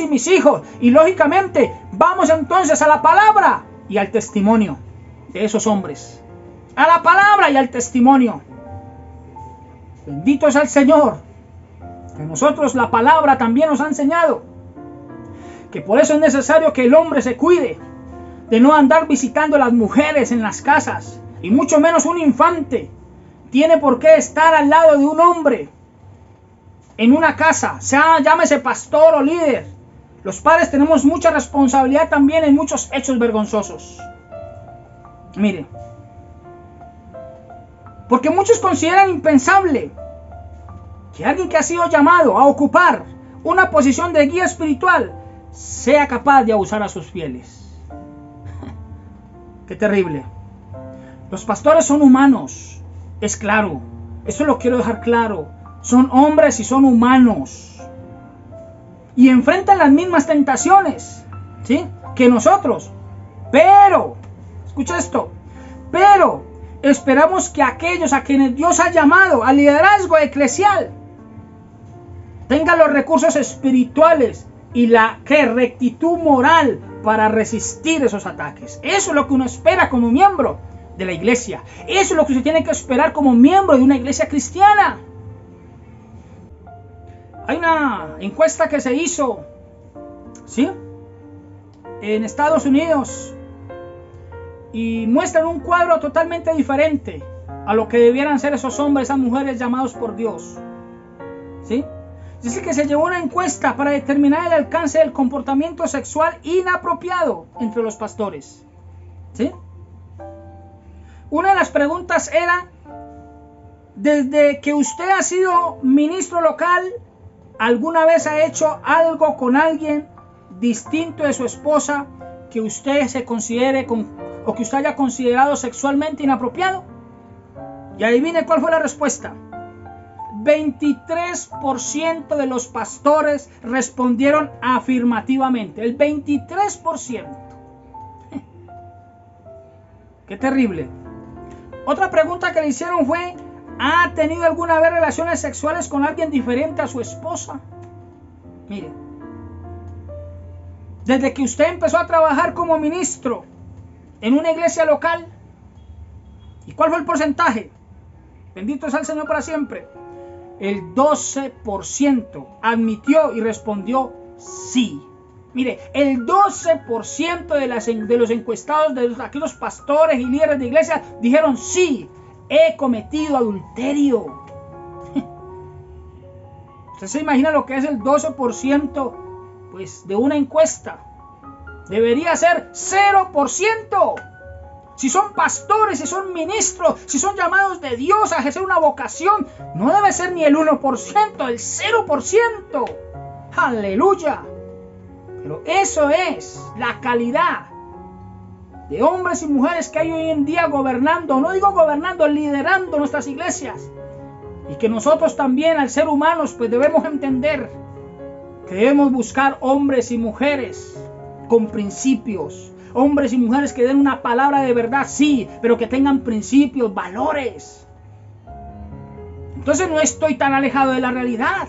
y mis hijos, y lógicamente vamos entonces a la palabra y al testimonio de esos hombres, a la palabra y al testimonio. Bendito sea el Señor, que nosotros la palabra también nos ha enseñado, que por eso es necesario que el hombre se cuide de no andar visitando a las mujeres en las casas, y mucho menos un infante tiene por qué estar al lado de un hombre en una casa, sea llámese pastor o líder. Los padres tenemos mucha responsabilidad también en muchos hechos vergonzosos. Mire, porque muchos consideran impensable que alguien que ha sido llamado a ocupar una posición de guía espiritual sea capaz de abusar a sus fieles. Qué terrible. Los pastores son humanos, es claro, eso lo quiero dejar claro. Son hombres y son humanos, y enfrentan las mismas tentaciones, ¿sí?, que nosotros. Pero, escucha esto, pero esperamos que aquellos a quienes Dios ha llamado al liderazgo eclesial tengan los recursos espirituales y la rectitud moral para resistir esos ataques. Eso es lo que uno espera como miembro de la iglesia. Eso es lo que usted tiene que esperar como miembro de una iglesia cristiana. Hay una encuesta que se hizo, ¿sí?, en Estados Unidos, y muestran un cuadro totalmente diferente a lo que debieran ser esos hombres, esas mujeres llamados por Dios, ¿sí? Dice que se llevó una encuesta para determinar el alcance del comportamiento sexual inapropiado entre los pastores, ¿sí? Una de las preguntas era: desde que usted ha sido ministro local, ¿alguna vez ha hecho algo con alguien distinto de su esposa que usted se considere o que usted haya considerado sexualmente inapropiado? Y adivine cuál fue la respuesta. 23% de los pastores respondieron afirmativamente. El 23%. Qué terrible. Otra pregunta que le hicieron fue: ¿ha tenido alguna vez relaciones sexuales con alguien diferente a su esposa? Mire, desde que usted empezó a trabajar como ministro en una iglesia local, ¿y cuál fue el porcentaje? Bendito sea el Señor para siempre. El 12% admitió y respondió sí. Mire, el 12% de los encuestados, de aquellos pastores y líderes de iglesia, dijeron: sí, he cometido adulterio. ¿Usted se imagina lo que es el 12%? Pues de una encuesta. Debería ser 0%. Si son pastores, si son ministros, si son llamados de Dios a ejercer una vocación, no debe ser ni el 1%, el 0%. Aleluya. Pero eso es la calidad de hombres y mujeres que hay hoy en día gobernando, no digo gobernando, liderando nuestras iglesias. Y que nosotros también, al ser humanos, pues debemos entender que debemos buscar hombres y mujeres con principios. Hombres y mujeres que den una palabra de verdad, sí, pero que tengan principios, valores. Entonces no estoy tan alejado de la realidad.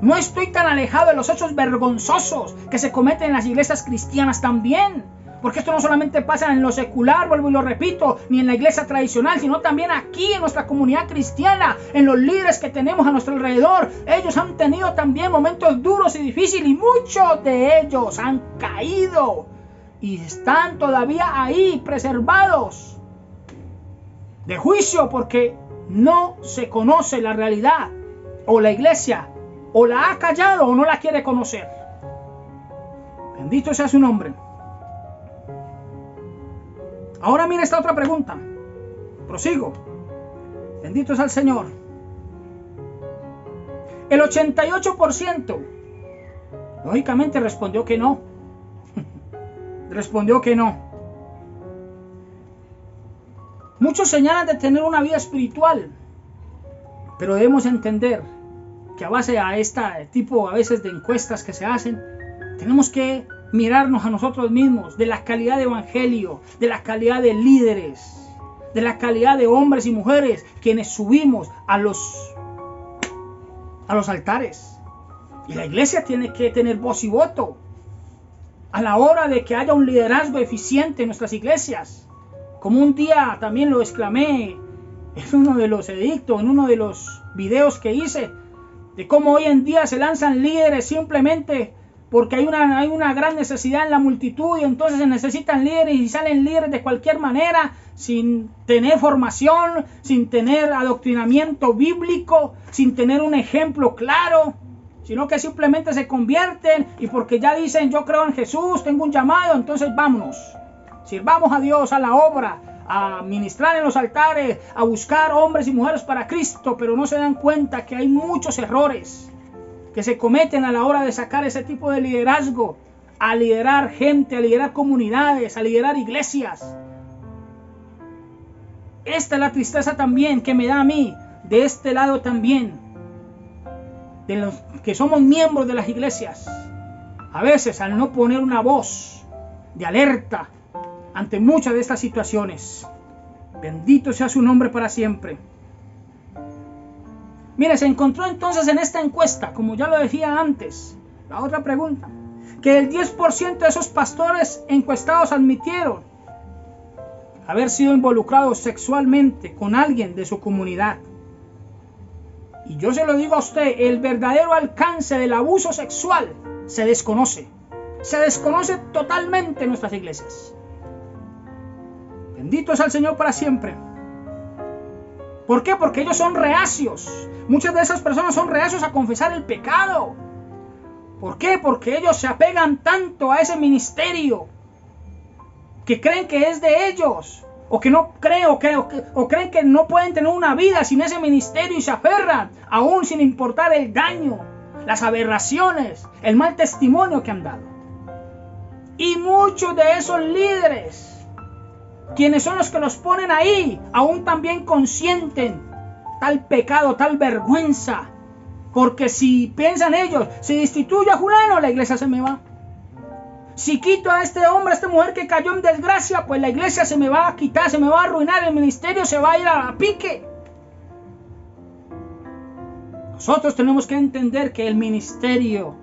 No estoy tan alejado de los hechos vergonzosos que se cometen en las iglesias cristianas también. Porque esto no solamente pasa en lo secular, vuelvo y lo repito, ni en la iglesia tradicional, sino también aquí en nuestra comunidad cristiana, en los líderes que tenemos a nuestro alrededor. Ellos han tenido también momentos duros y difíciles, y muchos de ellos han caído y están todavía ahí preservados de juicio, porque no se conoce la realidad, o la iglesia o la ha callado o no la quiere conocer. Bendito sea su nombre. Ahora mira esta otra pregunta. Prosigo. Bendito sea el Señor. El 88% lógicamente respondió que no. Respondió que no. Muchos señalan de tener una vida espiritual, pero debemos entender que a base a este tipo a veces de encuestas que se hacen, tenemos que mirarnos a nosotros mismos, de la calidad de evangelio, de la calidad de líderes, de la calidad de hombres y mujeres quienes subimos a los altares. Y la iglesia tiene que tener voz y voto a la hora de que haya un liderazgo eficiente en nuestras iglesias. Como un día también lo exclamé en uno de los edictos, en uno de los videos que hice, de cómo hoy en día se lanzan líderes simplemente porque hay una gran necesidad en la multitud, y entonces se necesitan líderes y salen líderes de cualquier manera, sin tener formación, sin tener adoctrinamiento bíblico, sin tener un ejemplo claro, sino que simplemente se convierten y porque ya dicen: yo creo en Jesús, tengo un llamado, entonces vámonos, sirvamos a Dios, a la obra, a ministrar en los altares, a buscar hombres y mujeres para Cristo, pero no se dan cuenta que hay muchos errores que se cometen a la hora de sacar ese tipo de liderazgo, a liderar gente, a liderar comunidades, a liderar iglesias. Esta es la tristeza también que me da a mí, de este lado también, de los que somos miembros de las iglesias. A veces, al no poner una voz de alerta ante muchas de estas situaciones. Bendito sea su nombre para siempre. Mire, se encontró entonces en esta encuesta, como ya lo decía antes, la otra pregunta, que el 10% de esos pastores encuestados admitieron haber sido involucrado sexualmente con alguien de su comunidad. Y yo se lo digo a usted, el verdadero alcance del abuso sexual se desconoce. Se desconoce totalmente en nuestras iglesias. Bendito es el Señor para siempre. ¿Por qué? Porque ellos son reacios. Muchas de esas personas son reacios a confesar el pecado. ¿Por qué? Porque ellos se apegan tanto a ese ministerio que creen que es de ellos, o que no creen, o creen que no pueden tener una vida sin ese ministerio y se aferran, aún sin importar el daño, las aberraciones, el mal testimonio que han dado. Y muchos de esos líderes, quienes son los que los ponen ahí, aún también consienten tal pecado, tal vergüenza, porque si piensan ellos, si destituyo a fulano, la iglesia se me va. Si quito a este hombre, a esta mujer que cayó en desgracia, pues la iglesia se me va a quitar, se me va a arruinar, el ministerio se va a ir a pique. Nosotros tenemos que entender que el ministerio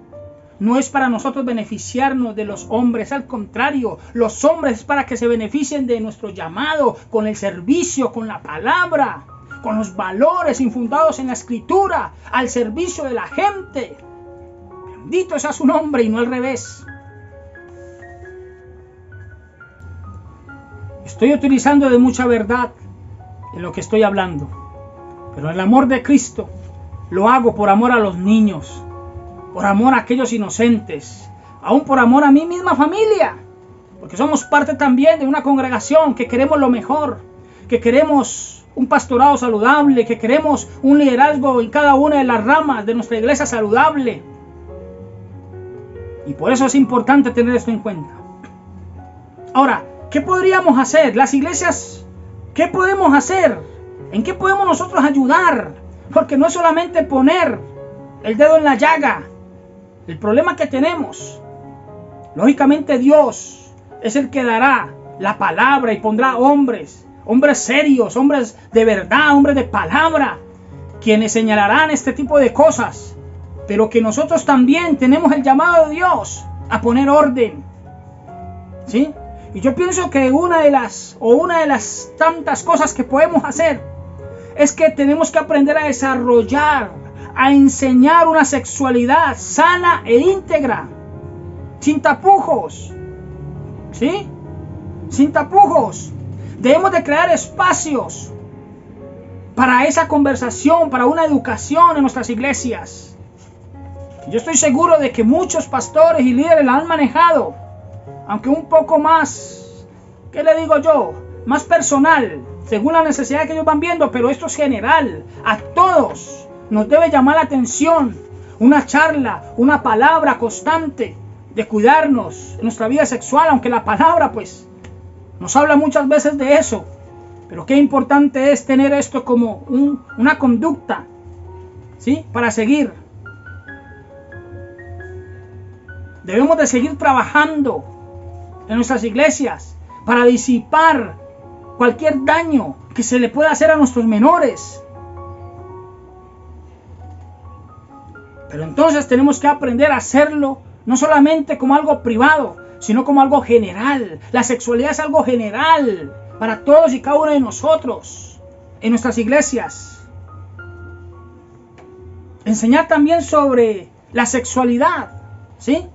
no es para nosotros beneficiarnos de los hombres, al contrario, los hombres es para que se beneficien de nuestro llamado, con el servicio, con la palabra, con los valores infundados en la escritura, al servicio de la gente. Bendito sea su nombre y no al revés. Estoy utilizando de mucha verdad en lo que estoy hablando, pero el amor de Cristo lo hago por amor a los niños, por amor a aquellos inocentes, aún por amor a mi misma familia, porque somos parte también de una congregación que queremos lo mejor, que queremos un pastorado saludable, que queremos un liderazgo en cada una de las ramas de nuestra iglesia saludable. Y por eso es importante tener esto en cuenta. Ahora, ¿qué podríamos hacer? Las iglesias, ¿qué podemos hacer? ¿En qué podemos nosotros ayudar? Porque no es solamente poner el dedo en la llaga. El problema que tenemos, lógicamente Dios es el que dará la palabra y pondrá hombres serios, hombres de verdad, hombres de palabra, quienes señalarán este tipo de cosas. Pero que nosotros también tenemos el llamado de Dios a poner orden. ¿Sí? Y yo pienso que una de las tantas cosas que podemos hacer es que tenemos que aprender a desarrollar, a enseñar una sexualidad sana e íntegra, sin tapujos, ¿sí? Sin tapujos. Debemos de crear espacios para esa conversación, para una educación en nuestras iglesias. Yo estoy seguro de que muchos pastores y líderes la han manejado, aunque un poco más, ¿qué le digo yo? Más personal, según la necesidad que ellos van viendo, pero esto es general. A todos nos debe llamar la atención una charla, una palabra constante de cuidarnos en nuestra vida sexual, aunque la palabra pues nos habla muchas veces de eso. Pero qué importante es tener esto como una conducta, ¿sí? Para seguir. Debemos de seguir trabajando en nuestras iglesias para disipar cualquier daño que se le pueda hacer a nuestros menores. Pero entonces tenemos que aprender a hacerlo no solamente como algo privado, sino como algo general. La sexualidad es algo general para todos y cada uno de nosotros en nuestras iglesias. Enseñar también sobre la sexualidad, ¿sí?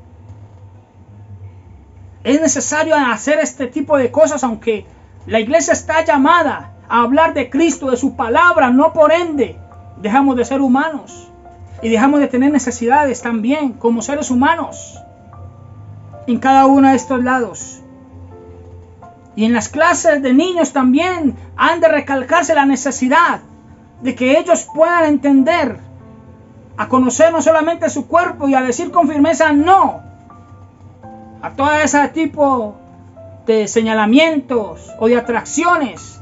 Es necesario hacer este tipo de cosas, aunque la iglesia está llamada a hablar de Cristo, de su palabra. No por ende dejamos de ser humanos y dejamos de tener necesidades también como seres humanos en cada uno de estos lados. Y en las clases de niños también han de recalcarse la necesidad de que ellos puedan entender, a conocer no solamente su cuerpo y a decir con firmeza no a todo ese tipo de señalamientos o de atracciones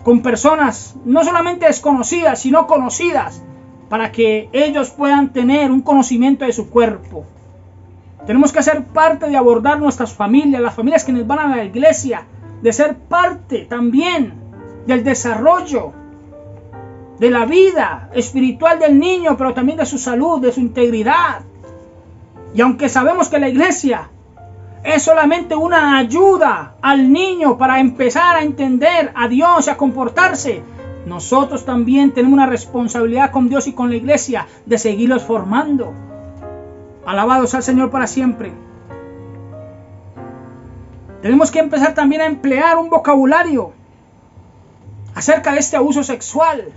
con personas no solamente desconocidas, sino conocidas, para que ellos puedan tener un conocimiento de su cuerpo. Tenemos que ser parte de abordar nuestras familias, las familias que nos van a la iglesia, de ser parte también del desarrollo de la vida espiritual del niño, pero también de su salud, de su integridad. Y aunque sabemos que la iglesia es solamente una ayuda al niño para empezar a entender a Dios y a comportarse. Nosotros también tenemos una responsabilidad con Dios y con la iglesia de seguirlos formando. Alabado sea el Señor para siempre. Tenemos que empezar también a emplear un vocabulario acerca de este abuso sexual.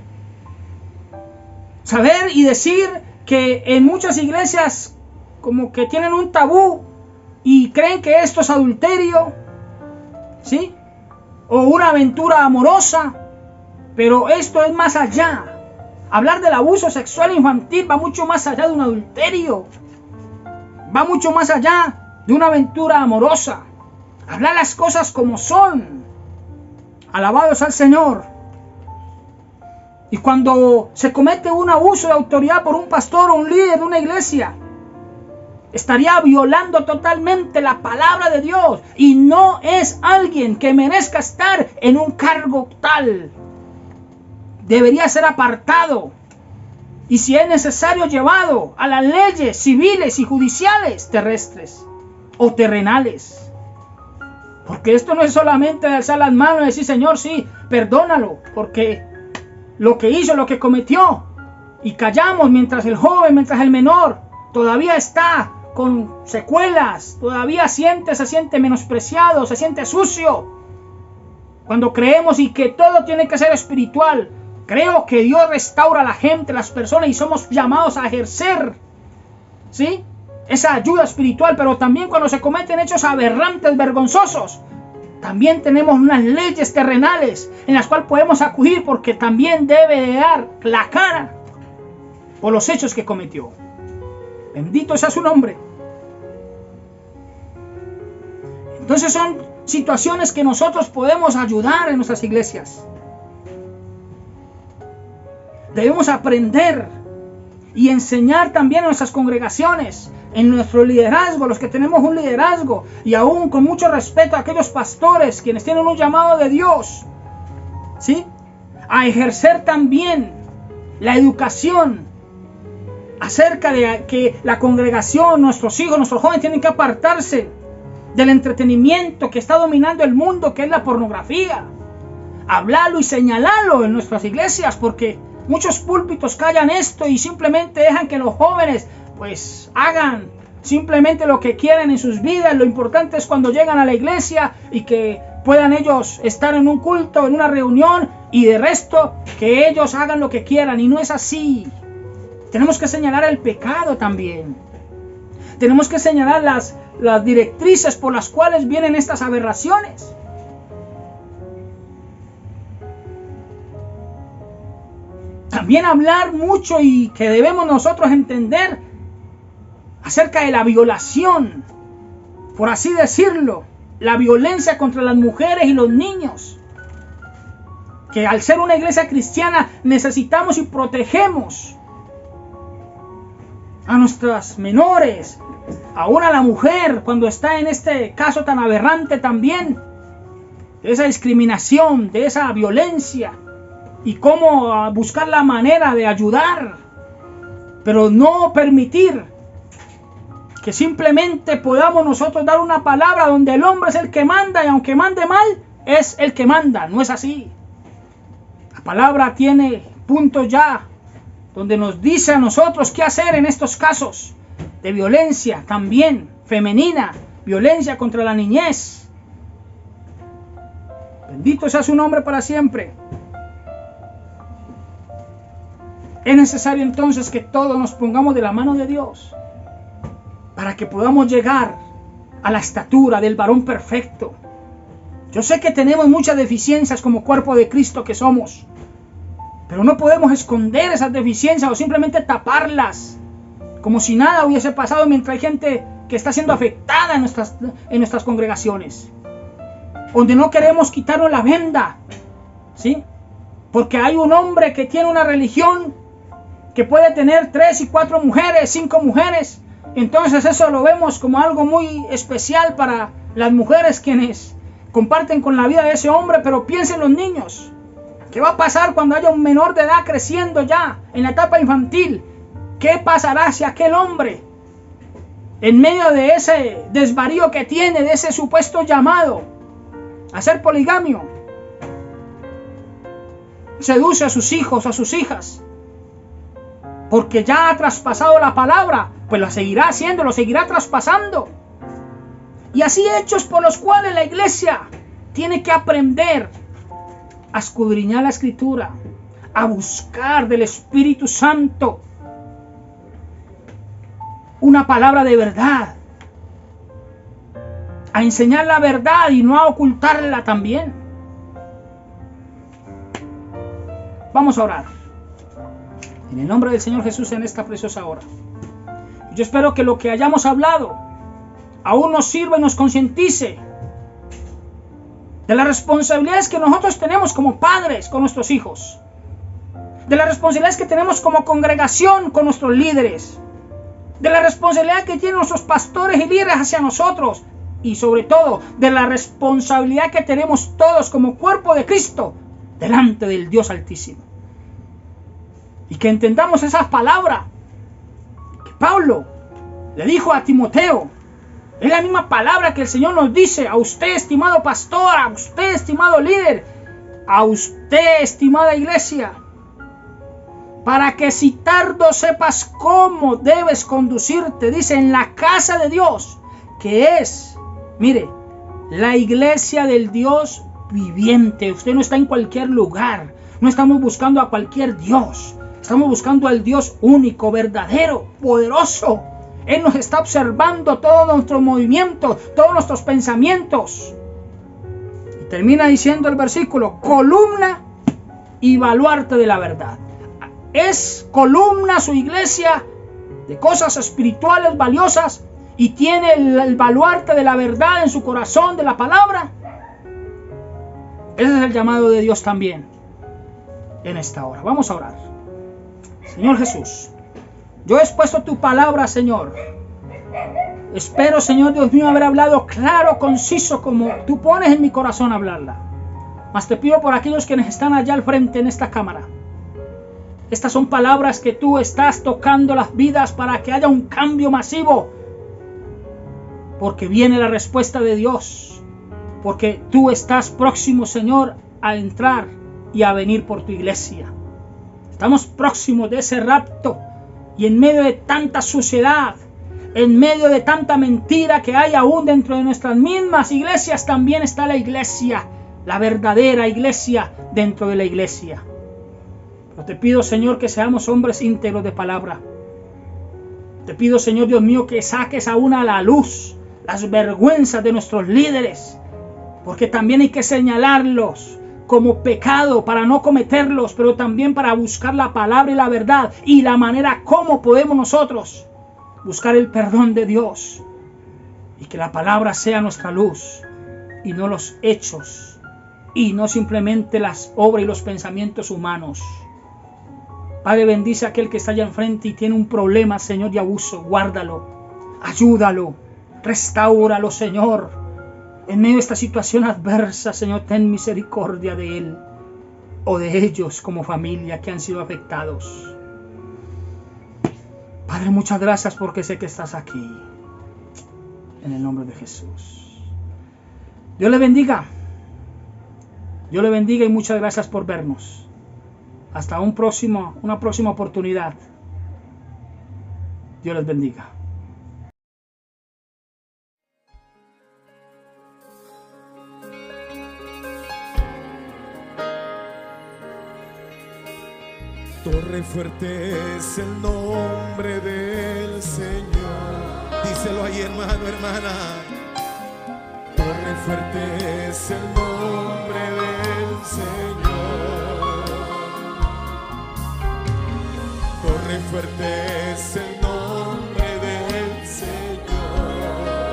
Saber y decir que en muchas iglesias como que tienen un tabú y creen que esto es adulterio, ¿sí? O una aventura amorosa, pero esto es más allá. Hablar del abuso sexual infantil va mucho más allá de un adulterio. Va mucho más allá de una aventura amorosa. Hablar las cosas como son. Alabado sea el Señor. Y cuando se comete un abuso de autoridad por un pastor o un líder de una iglesia, estaría violando totalmente la palabra de Dios. Y no es alguien que merezca estar en un cargo tal. Debería ser apartado. Y si es necesario, llevado a las leyes civiles y judiciales terrestres o terrenales. Porque esto no es solamente de alzar las manos y decir, Señor, sí, perdónalo, porque lo que hizo, lo que cometió, y callamos mientras el joven, mientras el menor todavía está con secuelas, todavía se siente menospreciado, se siente sucio. Cuando creemos y que todo tiene que ser espiritual, creo que Dios restaura a la gente, las personas, y somos llamados a ejercer, ¿sí?, esa ayuda espiritual. Pero también cuando se cometen hechos aberrantes, vergonzosos, también tenemos unas leyes terrenales en las cuales podemos acudir, porque también debe de dar la cara por los hechos que cometió. Bendito sea su nombre. Entonces son situaciones que nosotros podemos ayudar en nuestras iglesias. Debemos aprender y enseñar también a nuestras congregaciones, en nuestro liderazgo, los que tenemos un liderazgo, y aún con mucho respeto a aquellos pastores quienes tienen un llamado de Dios, ¿sí?, a ejercer también la educación acerca de que la congregación, nuestros hijos, nuestros jóvenes tienen que apartarse del entretenimiento que está dominando el mundo, que es la pornografía. Hablarlo y señalarlo en nuestras iglesias, porque muchos púlpitos callan esto y simplemente dejan que los jóvenes pues hagan simplemente lo que quieren en sus vidas. Lo importante es cuando llegan a la iglesia y que puedan ellos estar en un culto, en una reunión, y de resto que ellos hagan lo que quieran, y no es así. Tenemos que señalar el pecado también. Tenemos que señalar las directrices por las cuales vienen estas aberraciones. También hablar mucho y que debemos nosotros entender acerca de la violación, por así decirlo, la violencia contra las mujeres y los niños. Que al ser una iglesia cristiana necesitamos y protegemos a nuestras menores, aún a la mujer cuando está en este caso tan aberrante también, de esa discriminación, de esa violencia, y cómo buscar la manera de ayudar, pero no permitir que simplemente podamos nosotros dar una palabra donde el hombre es el que manda, y aunque mande mal, es el que manda. No es así. La palabra tiene puntos ya donde nos dice a nosotros qué hacer en estos casos de violencia también femenina, violencia contra la niñez. Bendito sea su nombre para siempre. Es necesario entonces que todos nos pongamos de la mano de Dios para que podamos llegar a la estatura del varón perfecto. Yo sé que tenemos muchas deficiencias como cuerpo de Cristo que somos, pero no podemos esconder esas deficiencias o simplemente taparlas como si nada hubiese pasado, mientras hay gente que está siendo afectada en nuestras congregaciones, donde no queremos quitarnos la venda, ¿sí? Porque hay un hombre que tiene una religión que puede tener 3 y 4 mujeres, 5 mujeres. Entonces eso lo vemos como algo muy especial para las mujeres quienes comparten con la vida de ese hombre. Pero piensen los niños, ¿qué va a pasar cuando haya un menor de edad creciendo ya en la etapa infantil? ¿Qué pasará si aquel hombre en medio de ese desvarío que tiene, de ese supuesto llamado a ser poligamio, seduce a sus hijos, a sus hijas, porque ya ha traspasado la palabra, pues lo seguirá haciendo, lo seguirá traspasando. Y así hechos por los cuales la iglesia tiene que aprender a escudriñar la Escritura, a buscar del Espíritu Santo una palabra de verdad, a enseñar la verdad y no a ocultarla también. Vamos a orar en el nombre del Señor Jesús en esta preciosa hora. Yo espero que lo que hayamos hablado aún nos sirva y nos concientice de las responsabilidades que nosotros tenemos como padres con nuestros hijos, de las responsabilidades que tenemos como congregación con nuestros líderes, de la responsabilidad que tienen nuestros pastores y líderes hacia nosotros, y sobre todo de la responsabilidad que tenemos todos como cuerpo de Cristo delante del Dios Altísimo. Y que entendamos esas palabras que Pablo le dijo a Timoteo. Es la misma palabra que el Señor nos dice a usted, estimado pastor, a usted, estimado líder, a usted, estimada iglesia, para que si tardo sepas cómo debes conducirte, dice, en la casa de Dios, que es, mire, la iglesia del Dios viviente. Usted no está en cualquier lugar, no estamos buscando a cualquier Dios, estamos buscando al Dios único, verdadero, poderoso. Él nos está observando todos nuestros movimientos, todos nuestros pensamientos. Y termina diciendo el versículo, columna y baluarte de la verdad. Es columna su iglesia de cosas espirituales valiosas y tiene el baluarte de la verdad en su corazón, de la palabra. Ese es el llamado de Dios también en esta hora. Vamos a orar. Señor Jesús, yo he expuesto tu palabra, Señor. Espero, Señor Dios mío, haber hablado claro, conciso, como tú pones en mi corazón hablarla. Mas te pido por aquellos quienes están allá al frente en esta cámara. Estas son palabras que tú estás tocando las vidas para que haya un cambio masivo. Porque viene la respuesta de Dios. Porque tú estás próximo, Señor, a entrar y a venir por tu iglesia. Estamos próximos de ese rapto. Y en medio de tanta suciedad, en medio de tanta mentira que hay aún dentro de nuestras mismas iglesias, también está la iglesia, la verdadera iglesia dentro de la iglesia. Pero te pido, Señor, que seamos hombres íntegros de palabra. Te pido, Señor Dios mío, que saques aún a la luz las vergüenzas de nuestros líderes, porque también hay que señalarlos como pecado para no cometerlos, pero también para buscar la palabra y la verdad y la manera como podemos nosotros buscar el perdón de Dios, y que la palabra sea nuestra luz y no los hechos y no simplemente las obras y los pensamientos humanos. Padre, bendice a aquel que está allá enfrente y tiene un problema, Señor, de abuso. Guárdalo, ayúdalo, restáuralo, Señor. En medio de esta situación adversa, Señor, ten misericordia de él o de ellos como familia que han sido afectados. Padre, muchas gracias porque sé que estás aquí. En el nombre de Jesús. Dios le bendiga. Dios le bendiga y muchas gracias por vernos. Hasta una próxima oportunidad. Dios les bendiga. Torre fuerte es el nombre del Señor. Díselo ahí, hermano, hermana. Torre fuerte es el nombre del Señor. Torre fuerte es el nombre del Señor.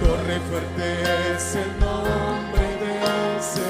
Torre fuerte es el nombre del Señor.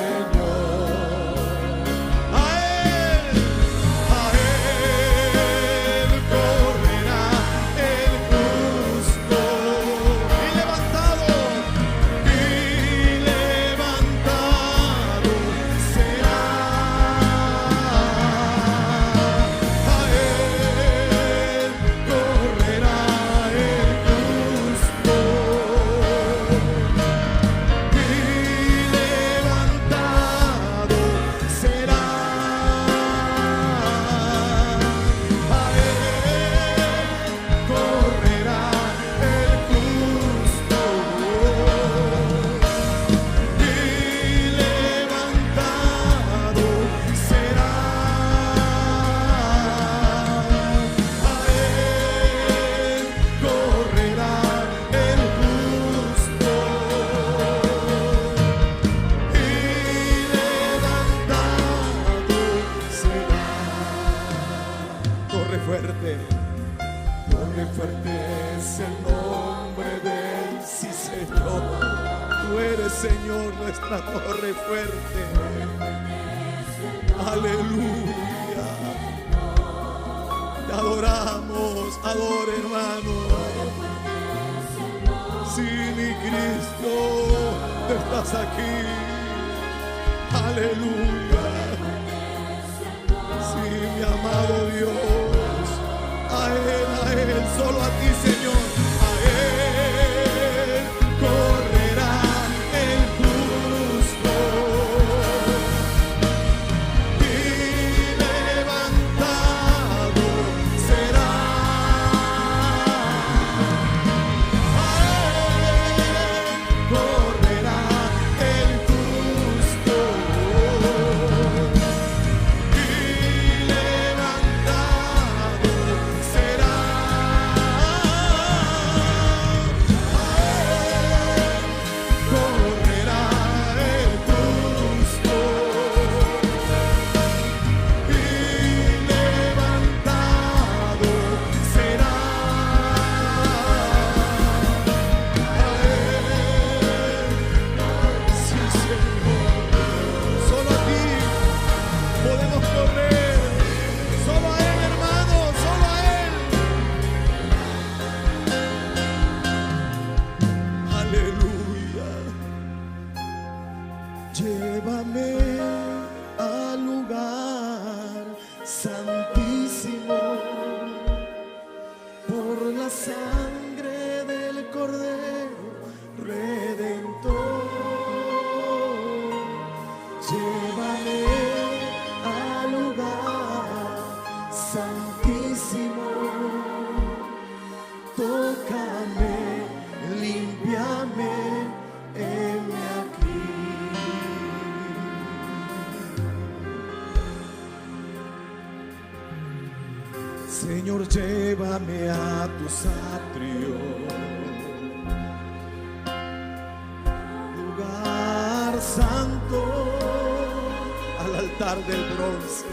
eres, Señor, nuestra torre fuerte. Aleluya. Te adoramos, adora, hermano. Sí, mi Cristo, tú estás aquí. Aleluya. Sí, mi amado Dios. A Él, solo a ti, Señor. A Él correrá el justo y levantado será. A Él correrá el justo y levantado será. Correrá el justo y levantado será. Sí, Señor, solo a ti podemos correr, solo a Él, hermano, solo a Él. Aleluya. Llévame al lugar santísimo por la sangre del Cordero Redentor. Llévame al lugar santísimo. Tócame, límpiame, heme aquí. Señor, llévame a tus atrios, lugar santo, al altar del bronce.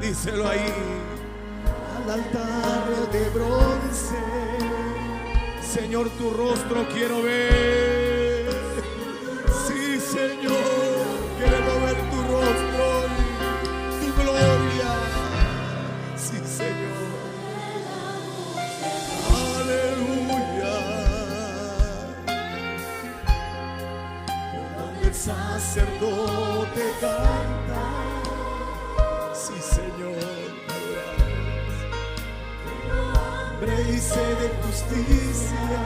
Díselo ahí, al altar de bronce. Señor, tu rostro quiero ver. Sí, Señor, quiero ver tu rostro y tu gloria. Sí, Señor. Aleluya. Donde el sacerdote canta. Sí, Señor, hambre y sed de justicia.